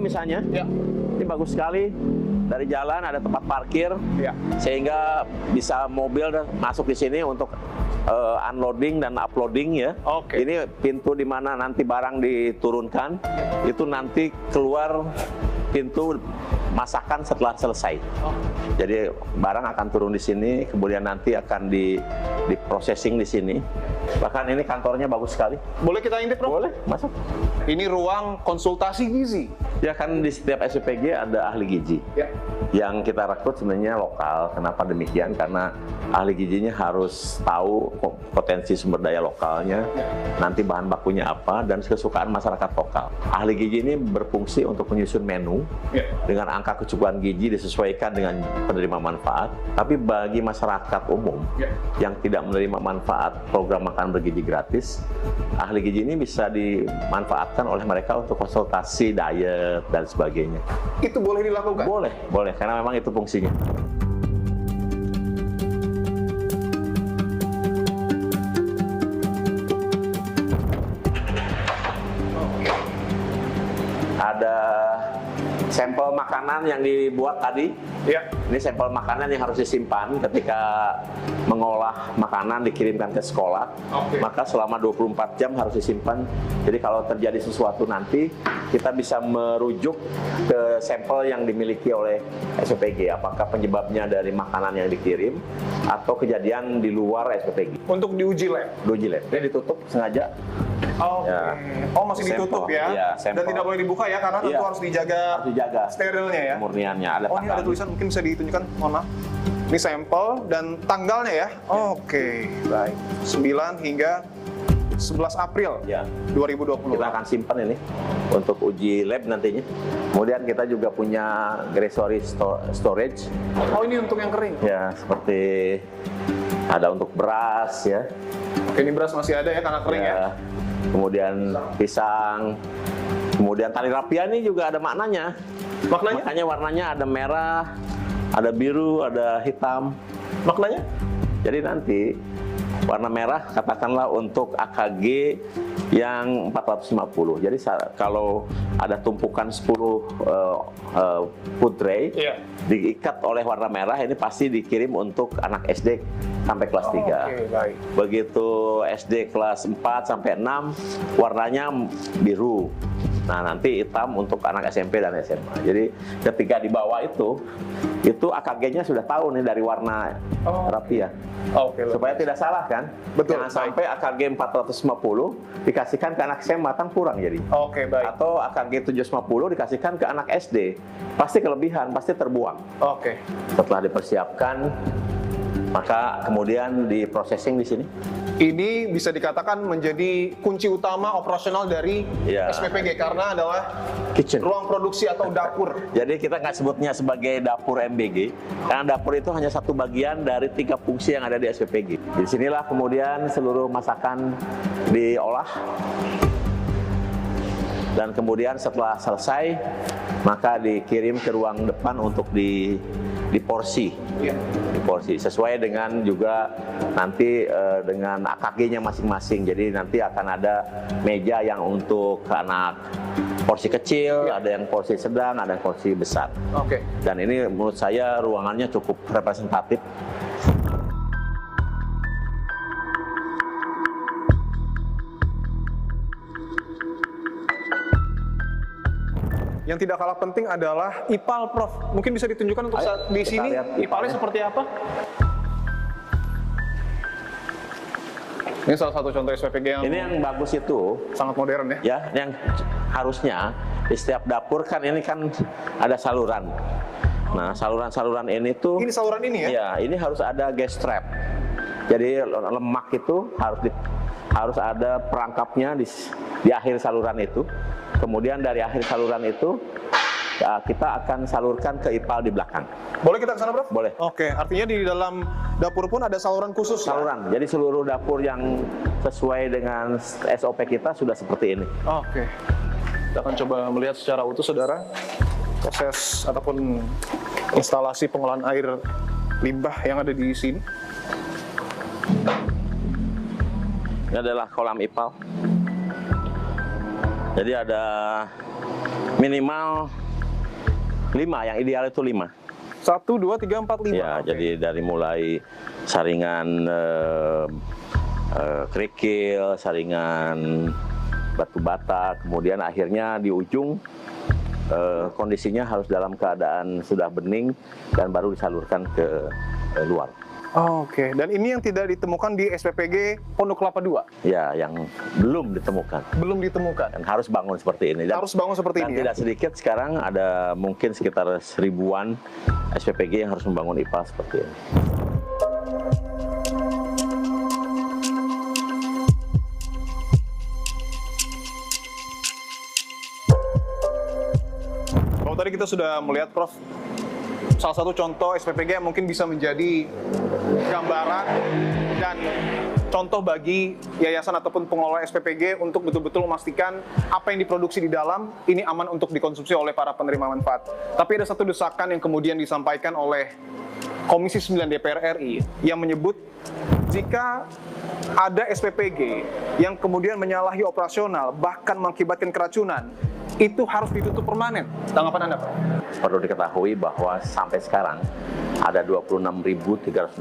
misalnya, Ya. ini bagus sekali. Dari jalan ada tempat parkir, Ya. sehingga bisa mobil masuk di sini untuk unloading dan uploading ya. Oke. Ini pintu di mana nanti barang diturunkan, itu nanti keluar pintu masakan setelah selesai. Oh. Jadi barang akan turun di sini, kemudian nanti akan di processing di sini. Bahkan ini kantornya bagus sekali. Boleh kita intip, Prof? Boleh, masuk. Ini ruang konsultasi gizi. Ya kan di setiap SPPG ada ahli gizi. Ya. Yang kita rekrut sebenarnya lokal. Kenapa demikian? Karena ahli gizinya harus tahu potensi sumber daya lokalnya, nanti bahan bakunya apa, dan kesukaan masyarakat lokal. Ahli gizi ini berfungsi untuk menyusun menu dengan angka kecukupan gizi disesuaikan dengan penerima manfaat. Tapi bagi masyarakat umum yang tidak menerima manfaat program makan bergizi gratis, ahli gizi ini bisa dimanfaatkan oleh mereka untuk konsultasi diet dan sebagainya. Itu boleh dilakukan? Boleh, boleh, karena memang itu fungsinya. Ada sampel makanan yang dibuat tadi. Ya. Ini sampel makanan yang harus disimpan ketika mengolah makanan dikirimkan ke sekolah. Oke. Maka selama 24 jam harus disimpan. Jadi kalau terjadi sesuatu nanti, kita bisa merujuk ke sampel yang dimiliki oleh SPPG. Apakah penyebabnya dari makanan yang dikirim atau kejadian di luar SPPG. Untuk diuji lab? Diuji lab. Ini ditutup sengaja. Oke. Ya. Oh, masih Sampel, ditutup ya? ya, sampel. Dan tidak boleh dibuka ya, karena tentu Iya. harus dijaga, Dijaga sterilnya ya? kemurniannya. Ada Oh, ini ada tanggal. tulisan, mungkin bisa ditunjukkan, mohon maaf. Ini sampel dan tanggalnya ya? Oke, baik. 9 hingga 11 April Ya. 2020. Kita akan simpan ini untuk uji lab nantinya. Kemudian kita juga punya grocery storage. Oh, ini untuk yang kering? Ya, seperti ada untuk beras ya. Oke, ini beras masih ada ya, karena kering ya? Kemudian pisang. Kemudian tali rapia ini juga ada maknanya. Maknanya? Makanya warnanya ada merah, ada biru, ada hitam. Maknanya? Jadi nanti warna merah katakanlah untuk AKG yang 450. Jadi kalau ada tumpukan 10 food tray, Iya. diikat oleh warna merah, ini pasti dikirim untuk anak SD sampai kelas 3. Oke, baik. Begitu SD kelas 4 sampai 6 warnanya biru. Nah, nanti hitam untuk anak SMP dan SMA. Jadi ketika dibawa itu AKG-nya sudah tahu nih dari warna rapia. Oke, Supaya tidak salah kan? Betul, Jangan baik. sampai AKG 450 dikasihkan ke anak SMA, kan kurang jadi. Oke, baik. Atau AKG 750 dikasihkan ke anak SD. Pasti kelebihan, pasti terbuang. Oke. Setelah dipersiapkan, maka kemudian di processing di sini. Ini bisa dikatakan menjadi kunci utama operasional dari Ya. SPPG karena adalah Kitchen. ruang produksi atau dapur. Jadi kita nggak sebutnya sebagai dapur MBG, karena dapur itu hanya satu bagian dari 3 fungsi yang ada di SPPG. Di sinilah kemudian seluruh masakan diolah, dan kemudian setelah selesai, maka dikirim ke ruang depan untuk diporsi. Ya. Diporsi sesuai dengan juga nanti dengan AKG-nya masing-masing. Jadi nanti akan ada meja yang untuk anak porsi kecil, ada yang porsi sedang, ada yang porsi besar. Oke. Dan ini menurut saya ruangannya cukup representatif. Yang tidak kalah penting adalah IPAL, Prof. Mungkin bisa ditunjukkan untuk Ayo, saat di kita sini lihat IPAL-nya IPAL-nya. seperti apa? Ini salah satu contoh SPPG yang Ini yang bagus itu, sangat modern ya. ya, yang harusnya di setiap dapur kan ini kan ada saluran. Nah, saluran-saluran ini tuh, Ini saluran ini ya? ya, ini harus ada gas trap. Jadi lemak itu harus ada perangkapnya di akhir saluran itu. Kemudian dari akhir saluran itu ya, kita akan salurkan ke IPAL di belakang. Boleh kita ke sana, Prof? Boleh. Oke, artinya di dalam dapur pun ada saluran khusus ya? Saluran. Jadi seluruh dapur yang sesuai dengan SOP kita sudah seperti ini. Oke. Kita akan coba melihat secara utuh, saudara, proses ataupun instalasi pengolahan air limbah yang ada di sini. Ini adalah kolam IPAL. Jadi ada Minimal 5, yang ideal itu 5. 1, 2, 3, 4, 5. Ya, jadi dari mulai saringan kerikil, saringan batu bata, kemudian akhirnya di ujung kondisinya harus dalam keadaan sudah bening dan baru disalurkan ke luar. Oke, dan ini yang tidak ditemukan di SPPG Pondok Kelapa 2? Ya, yang belum ditemukan. Belum ditemukan. Dan harus bangun seperti ini. Harus bangun seperti dan ini. Tidak sedikit sekarang ada mungkin sekitar 1000-an SPPG yang harus membangun IPAL seperti ini. Kalau tadi kita sudah melihat, Prof, salah satu contoh SPPG yang mungkin bisa menjadi gambaran dan contoh bagi yayasan ataupun pengelola SPPG untuk betul-betul memastikan apa yang diproduksi di dalam ini aman untuk dikonsumsi oleh para penerima manfaat. Tapi ada satu desakan yang kemudian disampaikan oleh Komisi 9 DPR RI yang menyebut jika ada SPPG yang kemudian menyalahi operasional bahkan mengakibatkan keracunan, itu harus ditutup permanen. Tanggapan Anda, Pak? Perlu diketahui bahwa sampai sekarang ada 26.360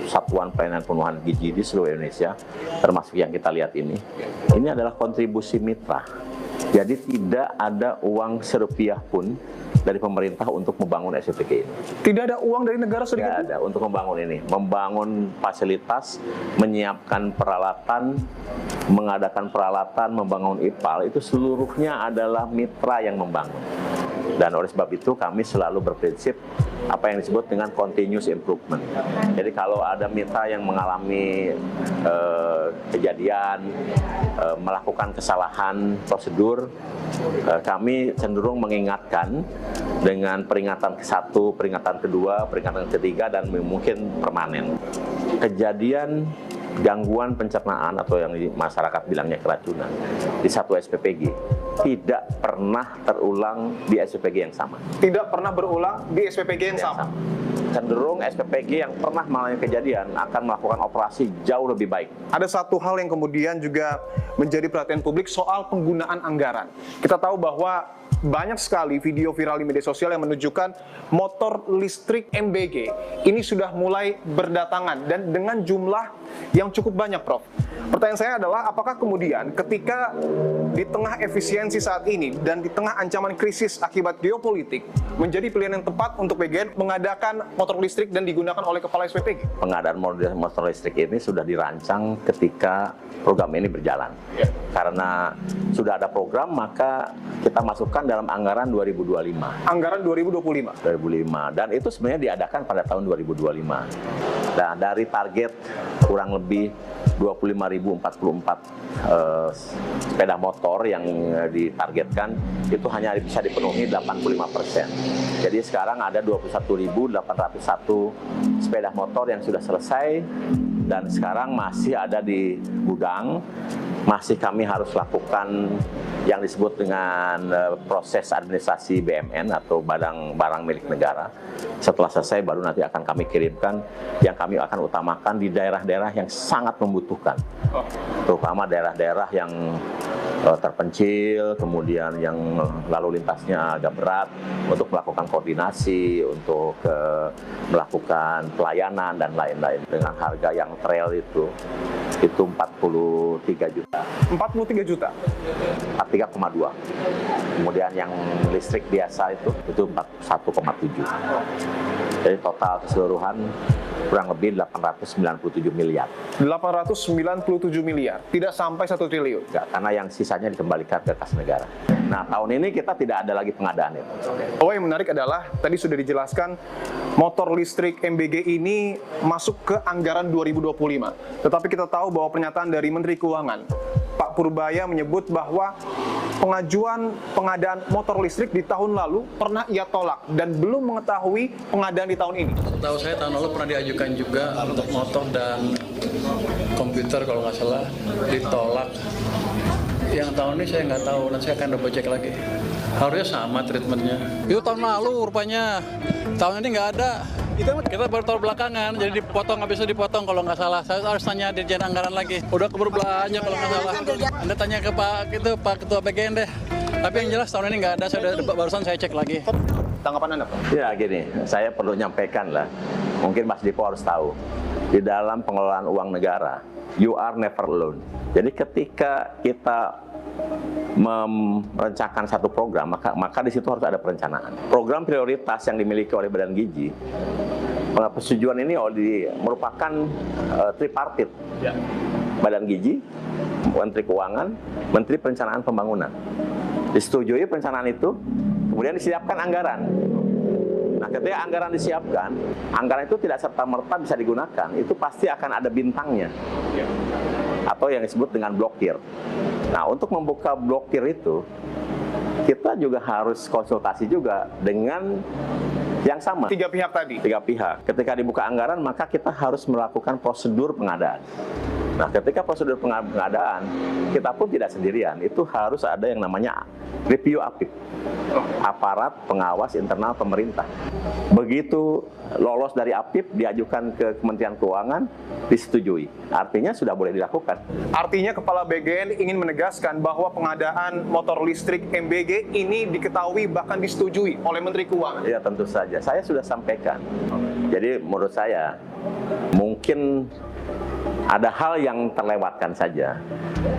satuan pelayanan pemenuhan gizi di seluruh Indonesia, termasuk yang kita lihat ini. Ini adalah kontribusi mitra. Jadi tidak ada uang serupiah pun dari pemerintah untuk membangun SPPG ini. Tidak ada uang dari negara sedikit? Tidak ada untuk membangun ini. Membangun fasilitas, menyiapkan peralatan, mengadakan peralatan, membangun IPAL, itu seluruhnya adalah mitra yang membangun. Dan oleh sebab itu kami selalu berprinsip apa yang disebut dengan continuous improvement. Jadi kalau ada mitra yang mengalami kejadian, melakukan kesalahan prosedur, kami cenderung mengingatkan dengan peringatan ke-1, peringatan ke-2, peringatan ke-3, dan mungkin permanen. Kejadian gangguan pencernaan atau yang di masyarakat bilangnya keracunan di satu SPPG tidak pernah terulang di SPPG yang sama. Tidak pernah berulang di SPPG yang sama. Cenderung SPPG yang pernah mengalami kejadian akan melakukan operasi jauh lebih baik. Ada satu hal yang kemudian juga menjadi perhatian publik soal penggunaan anggaran. Kita tahu bahwa banyak sekali video viral di media sosial yang menunjukkan motor listrik MBG ini sudah mulai berdatangan dan dengan jumlah yang cukup banyak, Prof. Pertanyaan saya adalah, apakah kemudian ketika di tengah efisiensi saat ini dan di tengah ancaman krisis akibat geopolitik, menjadi pilihan yang tepat untuk PGN mengadakan motor listrik dan digunakan oleh Kepala SPPG? Pengadaan motor listrik ini sudah dirancang ketika program ini berjalan. Karena sudah ada program, maka kita masukkan dalam anggaran 2025. Anggaran 2025? 2005. Dan itu sebenarnya diadakan pada tahun 2025. Nah, dari target kurang lebih 25.044 sepeda motor yang ditargetkan, itu hanya bisa dipenuhi 85%. Jadi sekarang ada 21.801 sepeda motor yang sudah selesai, dan sekarang masih ada di gudang. Masih kami harus lakukan yang disebut dengan proses administrasi BMN atau barang milik negara. Setelah selesai baru nanti akan kami kirimkan, yang kami akan utamakan di daerah-daerah yang sangat membutuhkan, terutama daerah-daerah yang terpencil, kemudian yang lalu lintasnya agak berat, untuk melakukan koordinasi, untuk melakukan pelayanan dan lain-lain dengan harga yang trail itu 43 juta. 43 juta? 3,2. Kemudian yang listrik biasa itu 1,7. Jadi total keseluruhan kurang lebih 897 miliar. 897 miliar, tidak sampai 1 triliun? Enggak, karena yang sisanya dikembalikan ke kas negara. Nah, tahun ini kita tidak ada lagi pengadaan itu. Oh, yang menarik adalah tadi sudah dijelaskan motor listrik MBG ini masuk ke anggaran 2025. Tetapi kita tahu bahwa pernyataan dari Menteri Keuangan, Pak Purbaya, menyebut bahwa pengajuan pengadaan motor listrik di tahun lalu pernah ia tolak dan belum mengetahui pengadaan di tahun ini. Setahu saya tahun lalu pernah diajukan juga untuk motor dan komputer kalau nggak salah, ditolak. Yang tahun ini saya nggak tahu, dan saya akan double check lagi. Harusnya sama treatmentnya. Itu tahun lalu rupanya, tahun ini nggak ada. Kita baru tahu belakangan, jadi dipotong, nggak bisa dipotong kalau nggak salah. Saya harus tanya Dirjen Anggaran lagi. Udah keburu belanja kalau nggak salah. Anda tanya ke Pak Ketua PGN deh. Tapi yang jelas tahun ini nggak ada, barusan saya cek lagi. Tanggapan Anda, Pak? Ya gini, saya perlu nyampaikan lah, mungkin Mas Dipo harus tahu, di dalam pengelolaan uang negara, you are never alone. Jadi ketika kita merencanakan satu program, maka di situ harus ada perencanaan. Program prioritas yang dimiliki oleh Badan Gizi, persetujuan ini merupakan tripartit. Ya. Badan Gizi, Menteri Keuangan, Menteri Perencanaan Pembangunan. Disetujui perencanaan itu, kemudian disiapkan anggaran. Nah, ketika anggaran disiapkan, anggaran itu tidak serta-merta bisa digunakan, itu pasti akan ada bintangnya. Atau yang disebut dengan blokir. Nah, untuk membuka blokir itu, kita juga harus konsultasi juga dengan yang sama. 3 pihak tadi? 3 pihak. Ketika dibuka anggaran, maka kita harus melakukan prosedur pengadaan. Nah, ketika prosedur pengadaan, kita pun tidak sendirian. Itu harus ada yang namanya review APIP, aparat pengawas internal pemerintah. Begitu lolos dari APIP, diajukan ke Kementerian Keuangan, disetujui. Artinya sudah boleh dilakukan. Artinya Kepala BGN ingin menegaskan bahwa pengadaan motor listrik MBG ini diketahui bahkan disetujui oleh Menteri Keuangan. Ya, tentu saja. Saya sudah sampaikan. Jadi menurut saya, mungkin ada hal yang terlewatkan saja,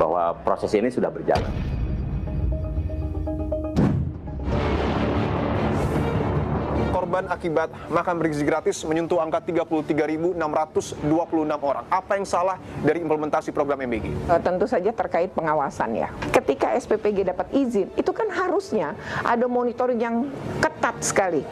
bahwa proses ini sudah berjalan. Korban akibat makan bergizi gratis menyentuh angka 33.626 orang. Apa yang salah dari implementasi program MBG? Tentu saja terkait pengawasan ya. Ketika SPPG dapat izin, itu kan harusnya ada monitoring yang ketat sekali.